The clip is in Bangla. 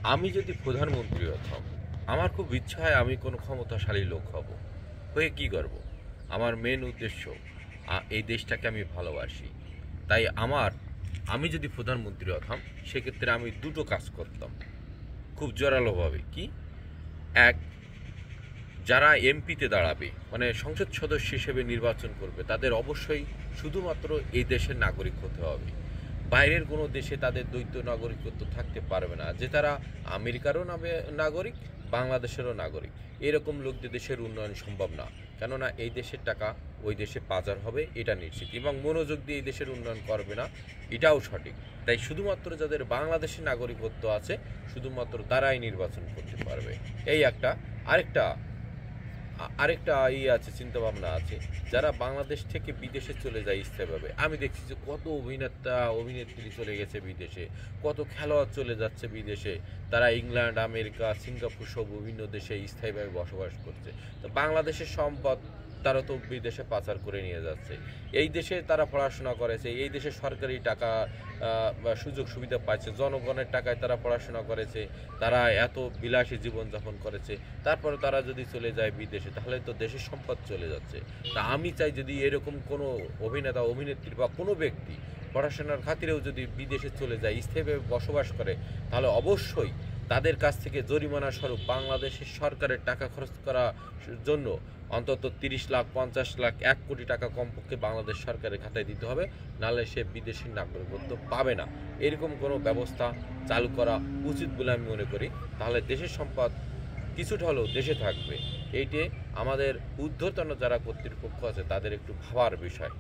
আমি যদি প্রধানমন্ত্রী হতাম, আমার খুব ইচ্ছা হয় আমি কোনো ক্ষমতাশালী লোক হব। হয়ে কি করব? আমার মেন উদ্দেশ্য, এই দেশটাকে আমি ভালোবাসি। তাই আমি যদি প্রধানমন্ত্রী হতাম, সেক্ষেত্রে আমি দুটো কাজ করতাম খুব জোরালোভাবে। কি? এক, যারা এমপিতে দাঁড়াবে, মানে সংসদ সদস্য হিসেবে নির্বাচন করবে, তাদের অবশ্যই শুধুমাত্র এই দেশের নাগরিক হতে হবে। বাইরের কোনো দেশে তাদের দ্বৈত নাগরিকত্ব থাকতে পারবে না, যে তারা আমেরিকারও নাগরিক, বাংলাদেশেরও নাগরিক। এরকম লোকদের দেশের উন্নয়ন সম্ভব না। কেননা এই দেশের টাকা ওই দেশে পাচার হবে, এটা নিশ্চিত, এবং মনোযোগ দিয়ে এই দেশের উন্নয়ন করবে না, এটাও সঠিক। তাই শুধুমাত্র যাদের বাংলাদেশের নাগরিকত্ব আছে, শুধুমাত্র তারাই নির্বাচন করতে পারবে। এই একটা। আরেকটা আরেকটা আছে, চিন্তা ভাবনা আছে, যারা বাংলাদেশ থেকে বিদেশে চলে যায় স্থায়ীভাবে। আমি দেখছি যে কত অভিনেতা অভিনেত্রী চলে গেছে বিদেশে, কত খেলোয়াড় চলে যাচ্ছে বিদেশে। তারা ইংল্যান্ড, আমেরিকা, সিঙ্গাপুর সব বিভিন্ন দেশে স্থায়ীভাবে বসবাস করছে। তো বাংলাদেশের সম্পদ তারা তো বিদেশে পাচার করে নিয়ে যাচ্ছে। এই দেশে তারা পড়াশোনা করেছে, এই দেশে সরকারি টাকা বা সুযোগ সুবিধা পাচ্ছে, জনগণের টাকায় তারা পড়াশোনা করেছে, তারা এত বিলাসী জীবনযাপন করেছে। তারপরে তারা যদি চলে যায় বিদেশে, তাহলে তো দেশের সম্পদ চলে যাচ্ছে। তা আমি চাই, যদি এরকম কোনো অভিনেতা অভিনেত্রী বা কোনো ব্যক্তি পড়াশোনার খাতিরেও যদি বিদেশে চলে যায়, স্থায়ীভাবে বসবাস করে, তাহলে অবশ্যই তাদের কাছ থেকে জরিমানা স্বরূপ বাংলাদেশের সরকারের টাকা খরচ করার জন্য অন্তত 30 লাখ, 50 লাখ, 1 কোটি টাকা কমপক্ষে বাংলাদেশ সরকারের খাতায় দিতে হবে, নাহলে সে বিদেশি নাগরিকত্ব পাবে না। এরকম কোনো ব্যবস্থা চালু করা উচিত বলে আমি মনে করি। তাহলে দেশের সম্পদ কিছুটা হলেও দেশে থাকবে। এইটে আমাদের ঊর্ধ্বতন যারা কর্তৃপক্ষ আছে তাদের একটু ভাবার বিষয়।